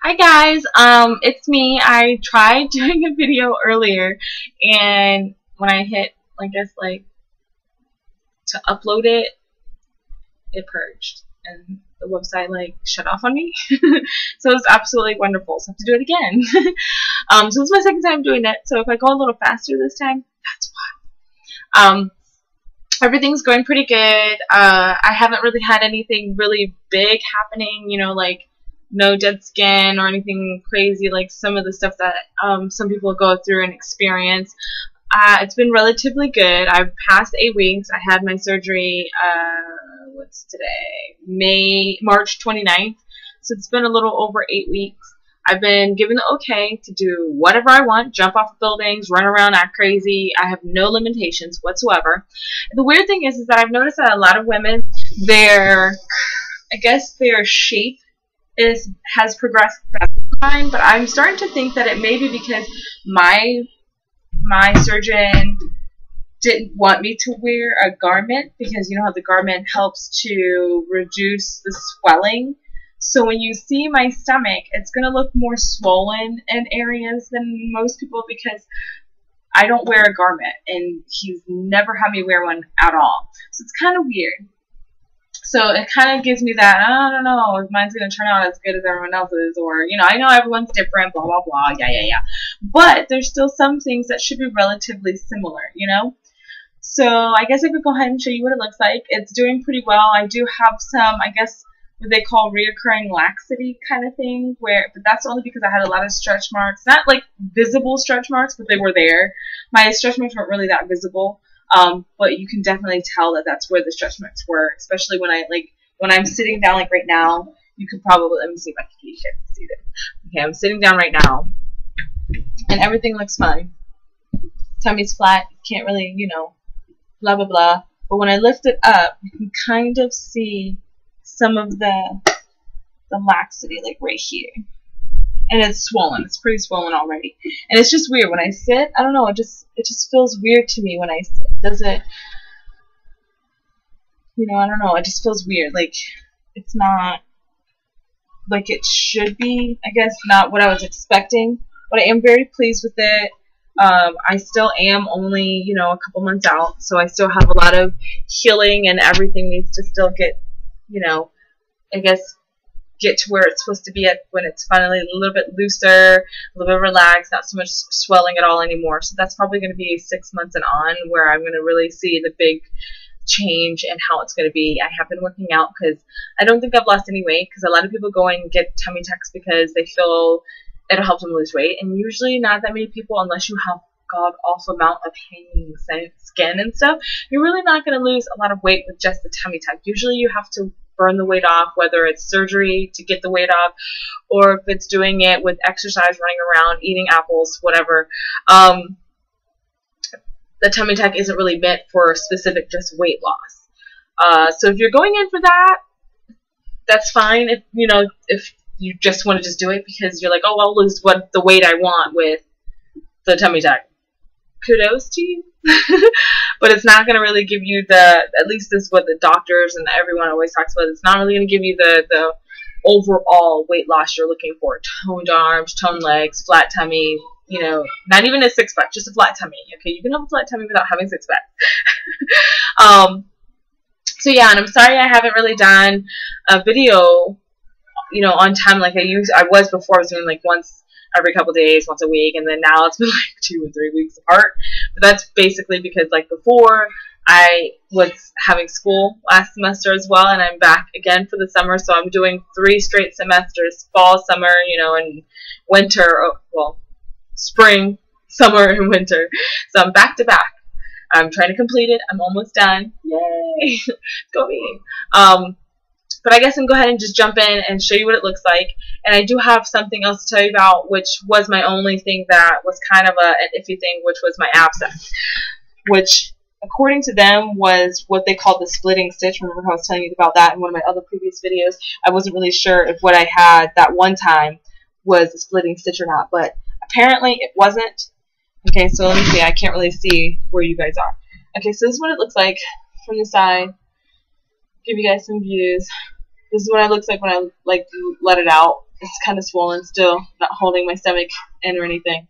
Hi guys, it's me. I tried doing a video earlier, and when I hit, I guess, to upload it, it purged, and the website shut off on me. So it was absolutely wonderful. So I have to do it again. So this is my second time doing it. So if I go a little faster this time, that's why. Everything's going pretty good. I haven't really had anything really big happening, no dead skin or anything crazy like some of the stuff that some people go through and experience. It's been relatively good. I've passed 8 weeks. I had my surgery, what's today? March 29th. So it's been a little over 8 weeks. I've been given the okay to do whatever I want, jump off of buildings, run around, act crazy. I have no limitations whatsoever. The weird thing is that I've noticed that a lot of women, their shape has progressed better than mine, but I'm starting to think that it may be because my surgeon didn't want me to wear a garment, because you know how the garment helps to reduce the swelling. So when you see my stomach, it's going to look more swollen in areas than most people because I don't wear a garment, and he's never had me wear one at all. So it's kind of weird. So it kind of gives me that, I don't know if mine's going to turn out as good as everyone else's, or, I know everyone's different, blah, blah, blah, yeah. But there's still some things that should be relatively similar, So I guess I could go ahead and show you what it looks like. It's doing pretty well. I do have some, what they call reoccurring laxity kind of thing, but that's only because I had a lot of stretch marks. Not like visible stretch marks, but they were there. My stretch marks weren't really that visible. But you can definitely tell that that's where the stretch marks were, especially when I'm sitting down right now. You could probably, let me see if I can get you to see this. Okay, I'm sitting down right now, and everything looks fine. Tummy's flat, can't really, blah, blah, blah. But when I lift it up, you can kind of see some of the laxity, right here. And it's swollen. It's pretty swollen already. And it's just weird. When I sit, I don't know, it just feels weird to me when I sit. Does it, I don't know, it just feels weird. It's not like it should be, I guess, not what I was expecting. But I am very pleased with it. I still am only, a couple months out. So I still have a lot of healing, and everything needs to still get, I guess, get to where it's supposed to be at when it's finally a little bit looser, a little bit relaxed, not so much swelling at all anymore. So that's probably going to be 6 months and on where I'm going to really see the big change and how it's going to be. I have been working out because I don't think I've lost any weight, because a lot of people go and get tummy tucks because they feel it'll help them lose weight, and usually not that many people, unless you have god-awful amount of hanging skin and stuff, you're really not going to lose a lot of weight with just the tummy tuck. Usually you have to burn the weight off, whether it's surgery to get the weight off, or if it's doing it with exercise, running around, eating apples, whatever. The tummy tuck isn't really meant for specific just weight loss. So if you're going in for that, that's fine. If you just want to just do it because you're like, oh, I'll lose the weight I want with the tummy tuck, kudos to you. But it's not going to really give you at least this is what the doctors and everyone always talks about, it's not really going to give you the overall weight loss you're looking for. Toned arms, toned legs, flat tummy, not even a six-pack, just a flat tummy. Okay, you can have a flat tummy without having six-pack. So yeah, and I'm sorry I haven't really done a video, on time like I was before. I was doing once every couple days, once a week, and then now it's been 2 or 3 weeks apart. But that's basically because before I was having school last semester as well, and I'm back again for the summer, so I'm doing 3 straight semesters, fall, summer, and winter, well, spring, summer, and winter. So I'm back to back. I'm trying to complete it. I'm almost done. Yay! Go me. But I guess I'm going to go ahead and just jump in and show you what it looks like. And I do have something else to tell you about, which was my only thing that was kind of an iffy thing, which was my abscess, which, according to them, was what they called the splitting stitch. Remember how I was telling you about that in one of my other previous videos? I wasn't really sure if what I had that one time was a splitting stitch or not, but apparently it wasn't. Okay, so let me see. I can't really see where you guys are. Okay, so this is what it looks like from the side. Give you guys some views. This is what it looks like when I let it out. It's kind of swollen still, not holding my stomach in or anything.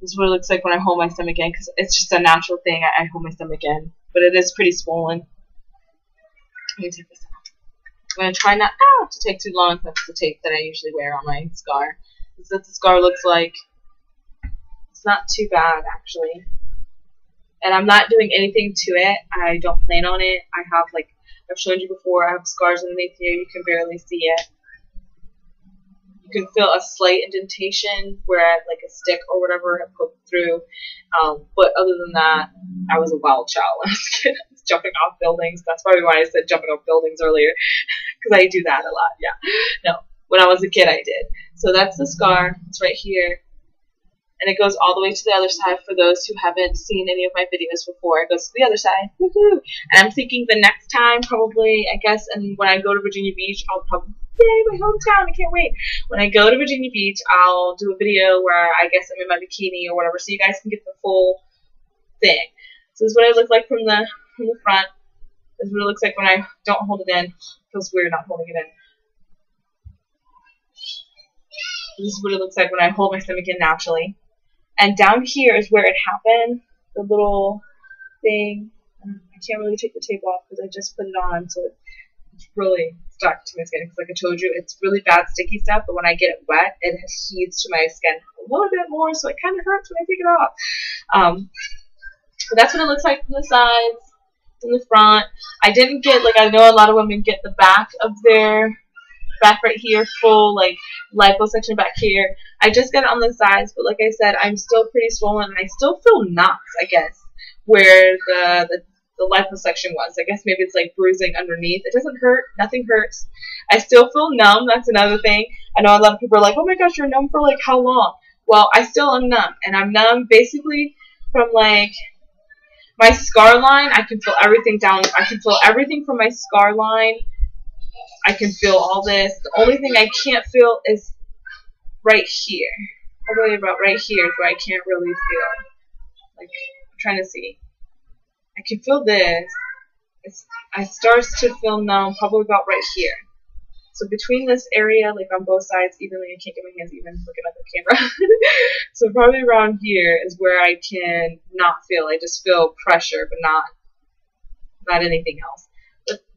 This is what it looks like when I hold my stomach in, because it's just a natural thing. I hold my stomach in, but it is pretty swollen. Let me take this out. I'm going to try not to take too long. That's the tape that I usually wear on my scar. This is what the scar looks like. It's not too bad, actually. And I'm not doing anything to it. I don't plan on it. I have, like I've shown you before, I have scars underneath here. You can barely see it. You can feel a slight indentation where like a stick or whatever had poked through. But other than that, I was a wild child when I was a kid. I was jumping off buildings. That's probably why I said jumping off buildings earlier, because I do that a lot. Yeah. No, when I was a kid, I did. So that's the scar. It's right here. And it goes all the way to the other side for those who haven't seen any of my videos before. It goes to the other side. Woohoo! And I'm thinking the next time, probably, I guess, and when I go to Virginia Beach, I'll probably, yay, my hometown, I can't wait. When I go to Virginia Beach, I'll do a video where I guess I'm in my bikini or whatever, so you guys can get the full thing. So this is what I look like from the front. This is what it looks like when I don't hold it in. It feels weird not holding it in. This is what it looks like when I hold my stomach in naturally. And down here is where it happened, the little thing. I can't really take the tape off because I just put it on, so it's really stuck to my skin. Because like I told you, it's really bad sticky stuff, but when I get it wet, it adheres to my skin a little bit more, so it kind of hurts when I take it off. But that's what it looks like from the sides, from the front. I didn't get, like I know a lot of women get the back of their back right here, full like liposuction back here. I just got it on the sides, but like I said, I'm still pretty swollen, and I still feel knots, I guess, where the liposuction was. I guess maybe it's like bruising underneath. It doesn't hurt. Nothing hurts. I still feel numb. That's another thing. I know a lot of people are like, oh my gosh, you're numb for like how long? Well, I still am numb, and I'm numb basically from like my scar line. I can feel everything down. I can feel everything from my scar line. I can feel all this. The only thing I can't feel is right here. Probably about right here is where I can't really feel. Like, I'm trying to see. I can feel this. I start to feel numb probably about right here. So between this area, like on both sides, evenly, I can't get my hands even looking at the camera. So probably around here is where I can not feel. I just feel pressure, but not anything else.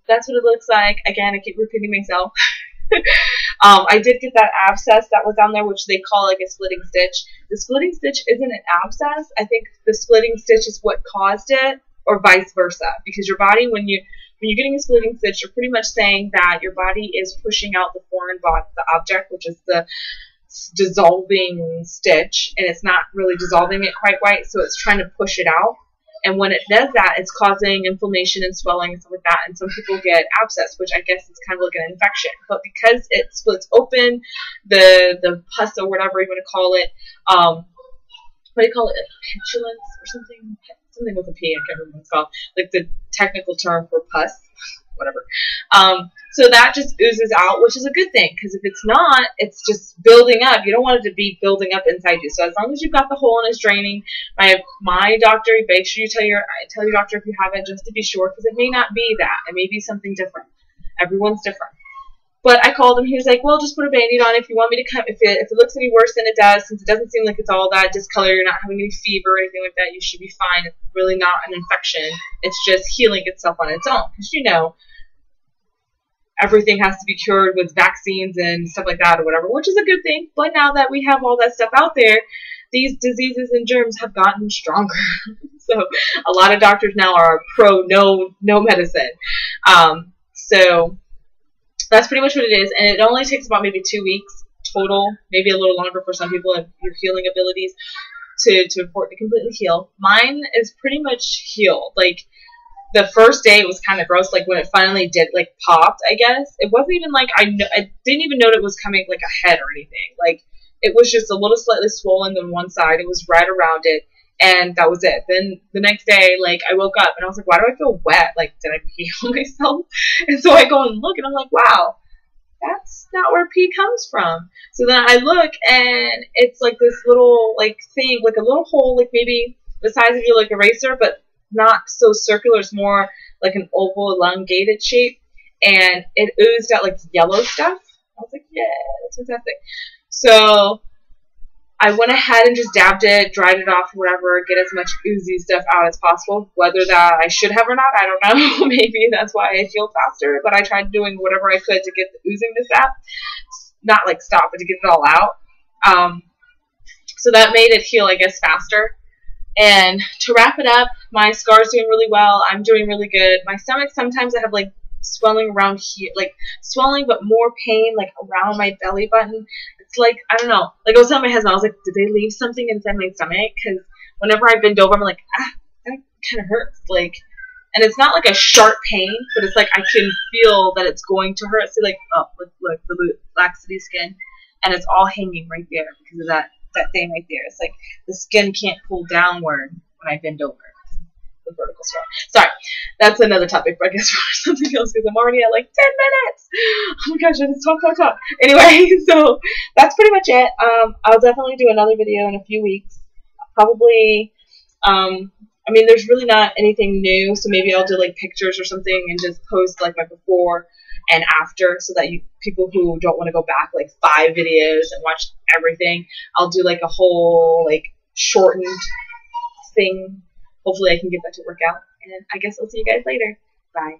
That's what it looks like. Again, I keep repeating myself. I did get that abscess that was down there, which they call like a splitting stitch. The splitting stitch isn't an abscess. I think the splitting stitch is what caused it, or vice versa. Because your body, when you're getting a splitting stitch, you're pretty much saying that your body is pushing out the foreign body, the object, which is the dissolving stitch, and it's not really dissolving it quite right, so it's trying to push it out. And when it does that, it's causing inflammation and swelling and stuff like that. And some people get abscess, which I guess is kind of like an infection. But because it splits open, the pus or whatever you want to call it, what do you call it? Petulance or something? Something with a P, I can't remember what it's called. Like the technical term for pus. Whatever. So that just oozes out, which is a good thing, because if it's not, it's just building up. You don't want it to be building up inside you. So as long as you've got the hole and it's draining, my doctor, make sure you tell your doctor if you have it, just to be sure, because it may not be that. It may be something different. Everyone's different. But I called him. He was like, well, just put a Band-Aid on it. If you want me to cut, if it looks any worse than it does, since it doesn't seem like it's all that discolor, you're not having any fever or anything like that, you should be fine. It's really not an infection. It's just healing itself on its own. Because, you know, everything has to be cured with vaccines and stuff like that or whatever, which is a good thing. But now that we have all that stuff out there, these diseases and germs have gotten stronger. So a lot of doctors now are pro no medicine. So that's pretty much what it is, and it only takes about maybe 2 weeks total, maybe a little longer for some people and your healing abilities for it to completely heal. Mine is pretty much healed. Like, the first day it was kind of gross, like when it finally did, like, popped, I guess. It wasn't even like, I didn't even know it was coming, like, a head or anything. Like, it was just a little slightly swollen on one side. It was right around it, and that was it. Then the next day, like, I woke up, and I was like, why do I feel wet? Like, did I pee on myself? And so I go and look, and I'm like, wow, that's not where pee comes from. So then I look, and it's like this little, like, thing, like a little hole, like maybe the size of your, like, eraser, but not so circular. It's more like an oval, elongated shape, and it oozed out, like, yellow stuff. I was like, yeah, that's fantastic. So I went ahead and just dabbed it, dried it off, whatever, get as much oozy stuff out as possible. Whether that I should have or not, I don't know. Maybe that's why I healed faster, but I tried doing whatever I could to get the oozing to stop. Not like stop, but to get it all out. So that made it heal, I guess, faster. And to wrap it up, my scar's doing really well. I'm doing really good. My stomach, sometimes I have like swelling around here, like swelling, but more pain, like around my belly button. It's like, I don't know. Like I was telling my husband, I was like, did they leave something inside my stomach? Because whenever I bend over, I'm like, that kind of hurts. Like, and it's not like a sharp pain, but it's like I can feel that it's going to hurt. So like, oh, look, the laxity skin, and it's all hanging right there because of that thing right there. It's like the skin can't pull downward when I bend over. The vertical scar. Sorry, that's another topic, but I guess for something else because I'm already at like 10 minutes. Oh my gosh, I just talk. Anyway, so that's pretty much it. I'll definitely do another video in a few weeks. Probably, I mean, there's really not anything new, so maybe I'll do like pictures or something and just post like my before and after, so that people who don't want to go back like 5 videos and watch everything, I'll do like a whole like shortened thing. Hopefully I can get that to work out, and I guess I'll see you guys later. Bye.